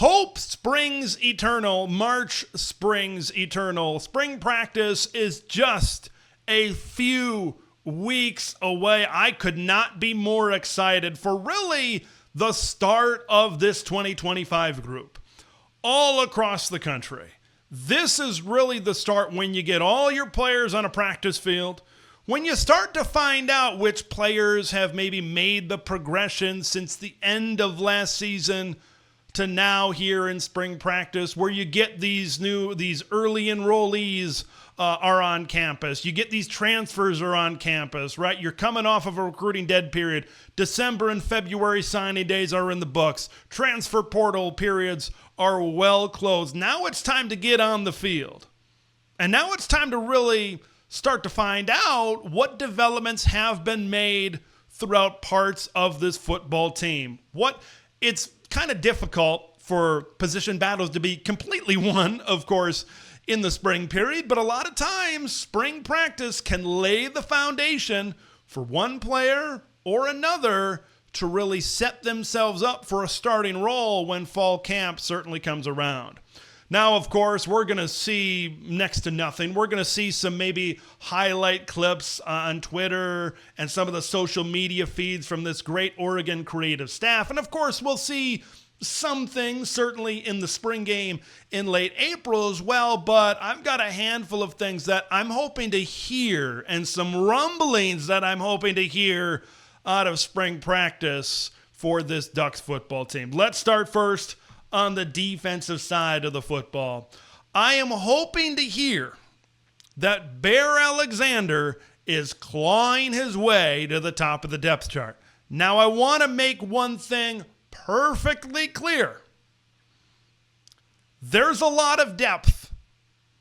Hope springs eternal. March springs eternal. Spring practice is just a few weeks away. I could not be more excited for really the start of this 2025 group all across the country. This is really the start when you get all your players on a practice field, when you start to find out which players have maybe made the progression since the end of last season to now here in spring practice, where you get these early enrollees are on campus. You get these transfers are on campus, right? You're coming off of a recruiting dead period. December and February signing days are in the books. Transfer portal periods are well closed. Now it's time to get on the field. And now it's time to really start to find out what developments have been made throughout parts of this football team. It's kind of difficult for position battles to be completely won, of course, in the spring period, but a lot of times spring practice can lay the foundation for one player or another to really set themselves up for a starting role when fall camp certainly comes around. Now, of course, we're going to see next to nothing. We're going to see some maybe highlight clips on Twitter and some of the social media feeds from this great Oregon creative staff. And of course, we'll see some things certainly in the spring game in late April as well, but I've got a handful of things that I'm hoping to hear and some rumblings that I'm hoping to hear out of spring practice for this Ducks football team. Let's start first on the defensive side of the football. I am hoping to hear that Bear Alexander is clawing his way to the top of the depth chart. Now, I want to make one thing perfectly clear. There's a lot of depth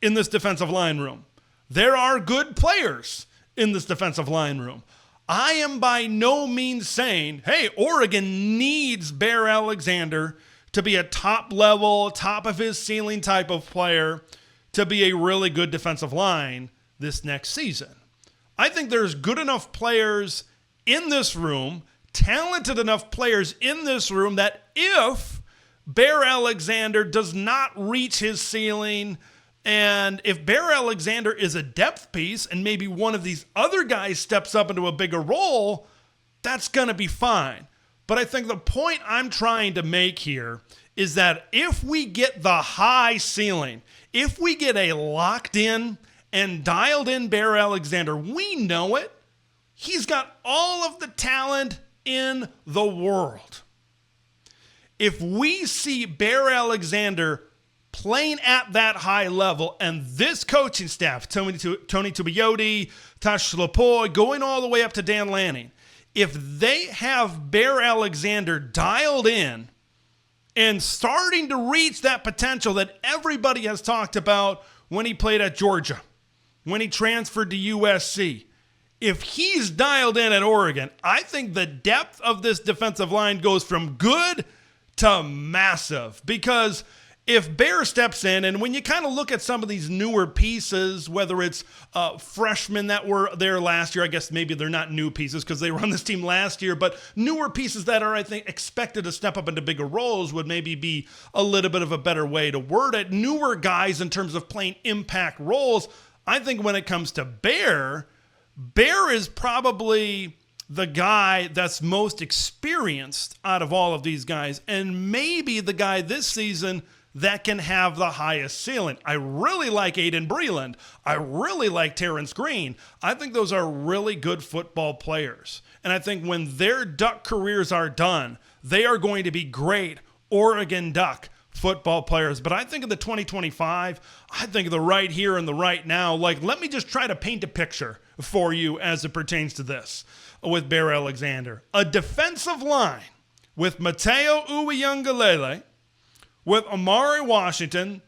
in this defensive line room. There are good players in this defensive line room. I am by no means saying, hey, Oregon needs Bear Alexander to be a top level, top of his ceiling type of player to be a really good defensive line this next season. I think there's good enough players in this room, talented enough players in this room that if Bear Alexander does not reach his ceiling, and if Bear Alexander is a depth piece and maybe one of these other guys steps up into a bigger role, that's going to be fine. But I think the point I'm trying to make here is that if we get the high ceiling, if we get a locked in and dialed in Bear Alexander, we know it. He's got all of the talent in the world. If we see Bear Alexander playing at that high level, and this coaching staff, Tony Tubeyote, Tash Lapoy, going all the way up to Dan Lanning, if they have Bear Alexander dialed in and starting to reach that potential that everybody has talked about when he played at Georgia, when he transferred to USC, if he's dialed in at Oregon, I think the depth of this defensive line goes from good to massive. Because if Bear steps in, and when you kind of look at some of these newer pieces, whether it's freshmen that were there last year, I guess maybe they're not new pieces because they were on this team last year, but newer pieces that are, I think, expected to step up into bigger roles would maybe be a little bit of a better way to word it. Newer guys in terms of playing impact roles. I think when it comes to Bear is probably the guy that's most experienced out of all of these guys, and maybe the guy this season that can have the highest ceiling. I really like Aiden Breland. I really like Terrence Green. I think those are really good football players. And I think when their Duck careers are done, they are going to be great Oregon Duck football players. But I think of the 2025, I think of the right here and the right now. Like, let me just try to paint a picture for you as it pertains to this with Bear Alexander. A defensive line with Mateo Uiagalelei, with Amari Washington.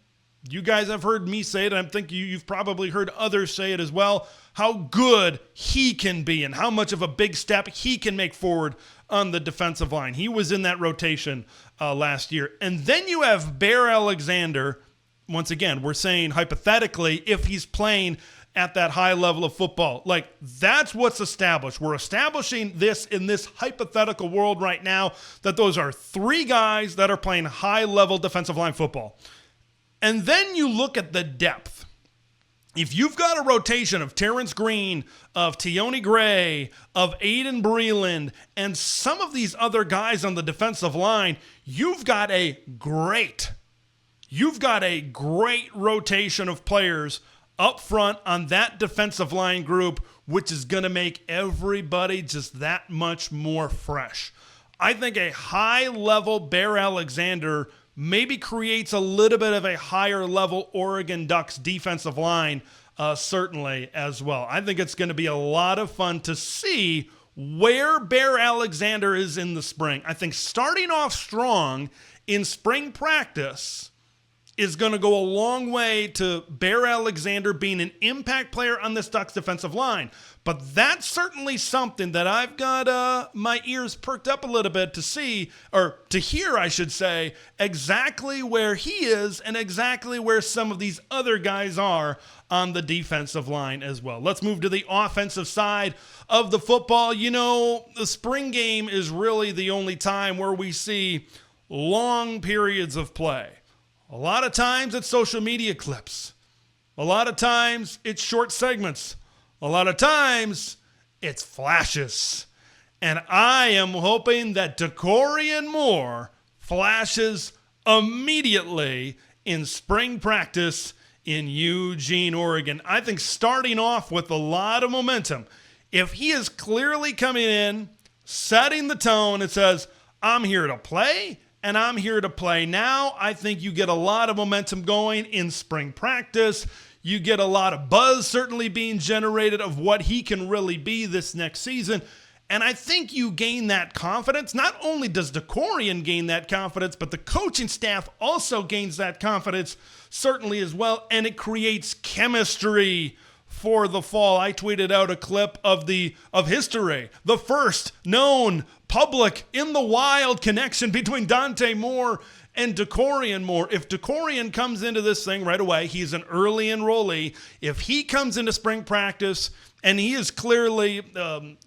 You guys have heard me say it, and I think you've probably heard others say it as well, how good he can be and how much of a big step he can make forward on the defensive line. He was in that rotation last year. And then you have Bear Alexander. Once again, we're saying hypothetically, if he's playing at that high level of football. Like, that's what's established. We're establishing this in this hypothetical world right now, that those are three guys that are playing high-level defensive line football. And then you look at the depth. If you've got a rotation of Terrence Green, of Tioni Gray, of Aiden Breland, and some of these other guys on the defensive line, you've got a great rotation of players up front on that defensive line group, which is going to make everybody just that much more fresh. I think a high-level Bear Alexander maybe creates a little bit of a higher-level Oregon Ducks defensive line, certainly as well. I think it's going to be a lot of fun to see where Bear Alexander is in the spring. I think starting off strong in spring practice is going to go a long way to Bear Alexander being an impact player on this Ducks defensive line. But that's certainly something that I've got my ears perked up a little bit to see, or to hear, I should say, exactly where he is and exactly where some of these other guys are on the defensive line as well. Let's move to the offensive side of the football. You know, the spring game is really the only time where we see long periods of play. A lot of times it's social media clips. A lot of times it's short segments. A lot of times it's flashes. And I am hoping that Dakorien Moore flashes immediately in spring practice in Eugene, Oregon. I think starting off with a lot of momentum, if he is clearly coming in, setting the tone, it says, I'm here to play, and I'm here to play now. I think you get a lot of momentum going in spring practice. You get a lot of buzz certainly being generated of what he can really be this next season. And I think you gain that confidence. Not only does Dakorien gain that confidence, but the coaching staff also gains that confidence certainly as well. And it creates chemistry for the fall. I tweeted out a clip of history, the first known public in the wild connection between Dante Moore and Dakorien Moore. If Dakorien comes into this thing right away, he's an early enrollee. If he comes into spring practice and he is clearly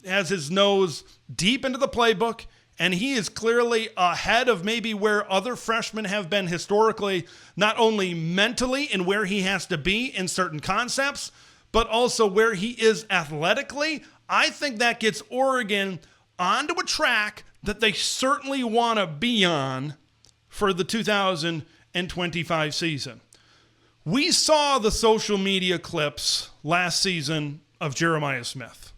has his nose deep into the playbook, and he is clearly ahead of maybe where other freshmen have been historically, not only mentally and where he has to be in certain concepts, but also where he is athletically, I think that gets Oregon onto a track that they certainly want to be on for the 2025 season. We saw the social media clips last season of Jeremiah Smith,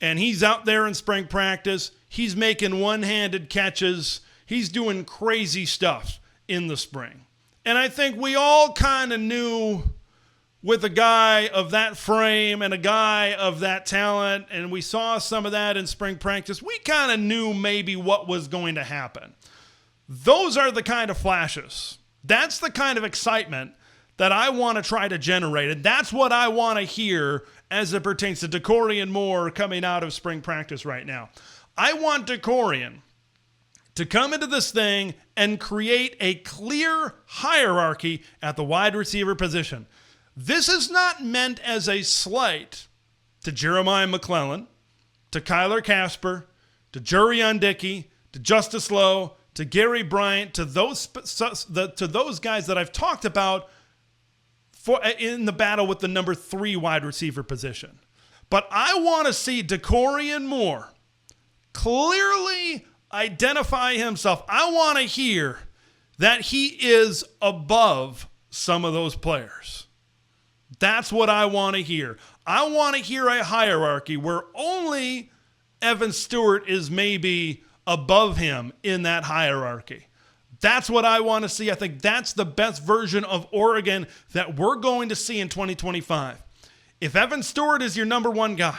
and he's out there in spring practice. He's making one-handed catches. He's doing crazy stuff in the spring. And I think we all kind of knew, with a guy of that frame and a guy of that talent, and we saw some of that in spring practice, we kind of knew maybe what was going to happen. Those are the kind of flashes. That's the kind of excitement that I want to try to generate, and that's what I want to hear as it pertains to Dakorien Moore coming out of spring practice right now. I want Dakorien to come into this thing and create a clear hierarchy at the wide receiver position. This is not meant as a slight to Jeremiah McClellan, to Kyler Casper, to Jurion Dickey, to Justice Lowe, to Gary Bryant, to those guys that I've talked about in the battle with the number 3 wide receiver position. But I want to see Dakorien Moore clearly identify himself. I want to hear that he is above some of those players. That's what I want to hear. I want to hear a hierarchy where only Evan Stewart is maybe above him in that hierarchy. That's what I want to see. I think that's the best version of Oregon that we're going to see in 2025. If Evan Stewart is your number 1 guy,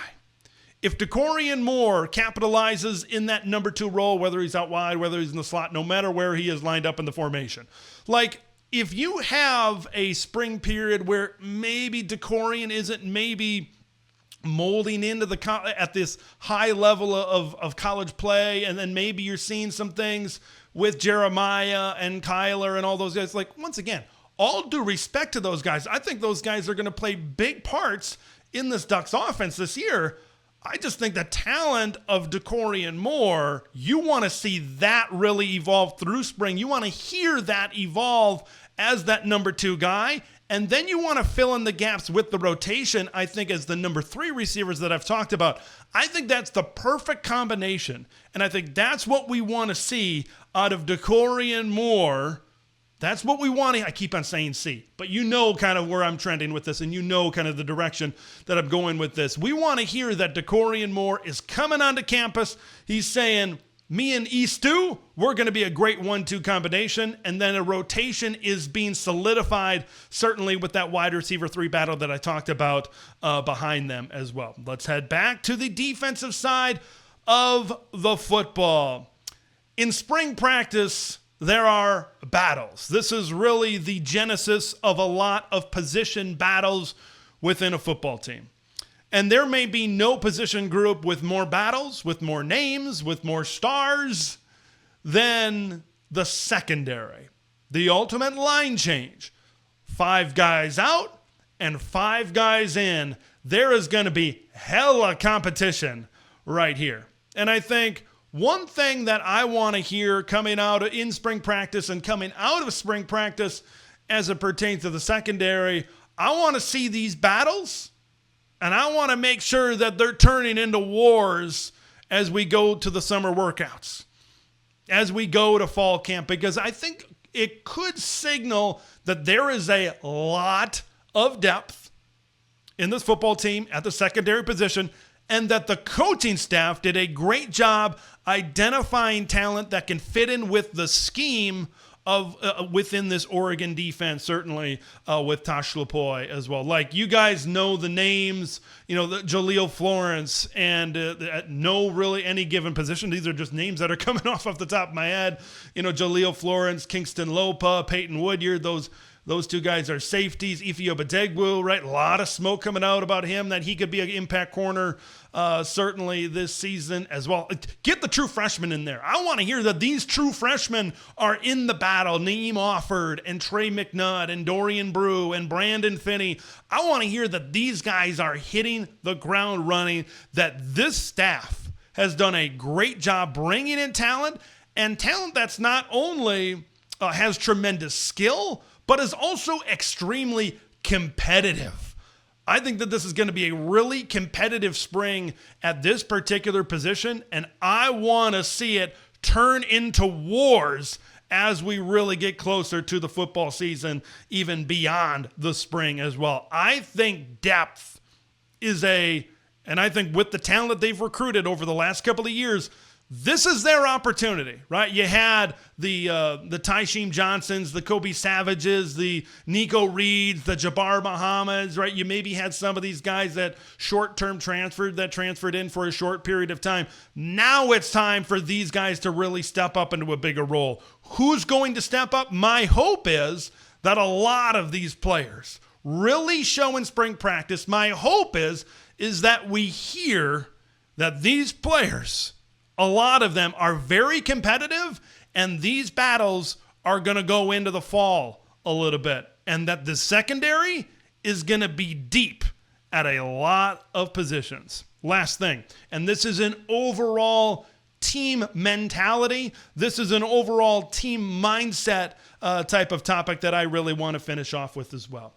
if Dakorien Moore capitalizes in that number 2 role, whether he's out wide, whether he's in the slot, no matter where he is lined up in the formation, like, if you have a spring period where maybe Dakorien isn't maybe molding into at this high level of college play, and then maybe you're seeing some things with Jeremiah and Kyler and all those guys, like, once again, all due respect to those guys, I think those guys are going to play big parts in this Ducks offense this year, I just think the talent of Dakorien Moore, you want to see that really evolve through spring. You want to hear that evolve as that number 2 guy. And then you want to fill in the gaps with the rotation, I think, as the number 3 receivers that I've talked about. I think that's the perfect combination. And I think that's what we want to see out of Dakorien Moore. That's what we want to, I keep on saying C, but you know kind of where I'm trending with this, and you know kind of the direction that I'm going with this. We want to hear that Dakorien Moore is coming onto campus. He's saying, me and E2, we're going to be a great 1-2 combination, and then a rotation is being solidified, certainly with that wide receiver 3 battle that I talked about behind them as well. Let's head back to the defensive side of the football. In spring practice, there are battles. This is really the genesis of a lot of position battles within a football team. And there may be no position group with more battles, with more names, with more stars than the secondary. The ultimate line change. 5 guys out and 5 guys in. There is going to be hella competition right here. And I think one thing that I want to hear coming out in spring practice and coming out of spring practice as it pertains to the secondary, I want to see these battles, and I want to make sure that they're turning into wars as we go to the summer workouts, as we go to fall camp, because I think it could signal that there is a lot of depth in this football team at the secondary position, and that the coaching staff did a great job identifying talent that can fit in with the scheme of within this Oregon defense, certainly with Tosh Lapoy as well. Like, you guys know the names, the Jaleel Florence, and no really any given position. These are just names that are coming off the top of my head. Jaleel Florence, Kingston Lopa, Peyton Woodyard, those 2 guys are safeties. Ifeoma Badegwu, right? A lot of smoke coming out about him, that he could be an impact corner certainly this season as well. Get the true freshmen in there. I want to hear that these true freshmen are in the battle. Naeem Offord and Trey McNutt and Dorian Brew and Brandon Finney. I want to hear that these guys are hitting the ground running, that this staff has done a great job bringing in talent, and talent that's not only has tremendous skill, but is also extremely competitive. I think that this is going to be a really competitive spring at this particular position, and I want to see it turn into wars as we really get closer to the football season, even beyond the spring as well. I think depth is and I think with the talent that they've recruited over the last couple of years, this is their opportunity, right? You had the Tysheem Johnsons, the Kobe Savages, the Nico Reeds, the Jabbar Muhammads, right? You maybe had some of these guys that short-term transferred in for a short period of time. Now it's time for these guys to really step up into a bigger role. Who's going to step up? My hope is that a lot of these players really show in spring practice. My hope is that we hear that these players, a lot of them, are very competitive, and these battles are going to go into the fall a little bit, and that the secondary is going to be deep at a lot of positions. Last thing, and this is an overall team mentality. This is an overall team mindset type of topic that I really want to finish off with as well.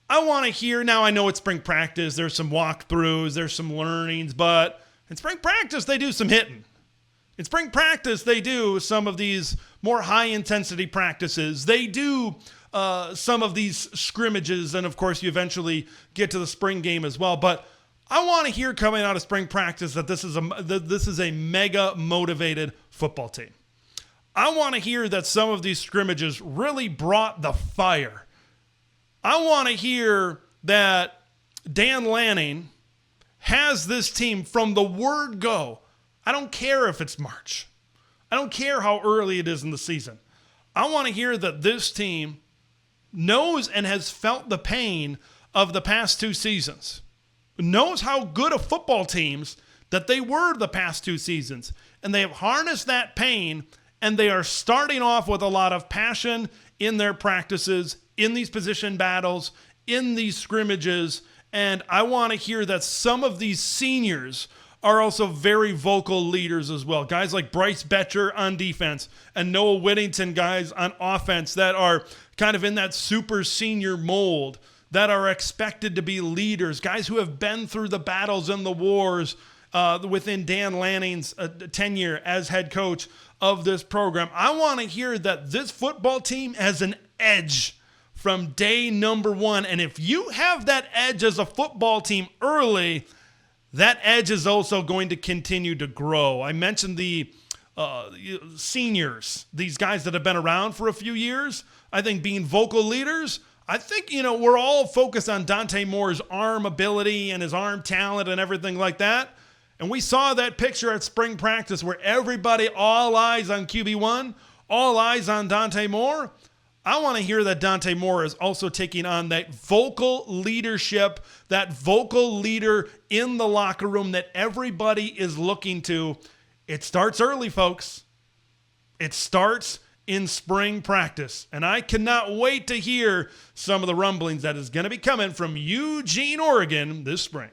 I want to hear, now I know it's spring practice, there's some walkthroughs, there's some learnings, but in spring practice, they do some hitting. In spring practice, they do some of these more high-intensity practices. They do some of these scrimmages, and, of course, you eventually get to the spring game as well. But I want to hear coming out of spring practice that this is a mega-motivated football team. I want to hear that some of these scrimmages really brought the fire. I want to hear that Dan Lanning has this team from the word go. I don't care if it's March. I don't care how early it is in the season. I want to hear that this team knows and has felt the pain of the past 2 seasons, knows how good of football teams that they were the past 2 seasons, and they have harnessed that pain, and they are starting off with a lot of passion in their practices, in these position battles, in these scrimmages, And I want to hear that some of these seniors are also very vocal leaders as well. Guys like Bryce Betcher on defense and Noah Whittington, guys on offense that are kind of in that super senior mold, that are expected to be leaders, guys who have been through the battles and the wars within Dan Lanning's tenure as head coach of this program. I want to hear that this football team has an edge from day number one. And if you have that edge as a football team early, that edge is also going to continue to grow. I mentioned the seniors, these guys that have been around for a few years. I think being vocal leaders, I think, we're all focused on Dante Moore's arm ability and his arm talent and everything like that. And we saw that picture at spring practice where everybody, all eyes on QB1, all eyes on Dante Moore. I want to hear that Dante Moore is also taking on that vocal leadership, that vocal leader in the locker room that everybody is looking to. It starts early, folks. It starts in spring practice. And I cannot wait to hear some of the rumblings that is going to be coming from Eugene, Oregon this spring.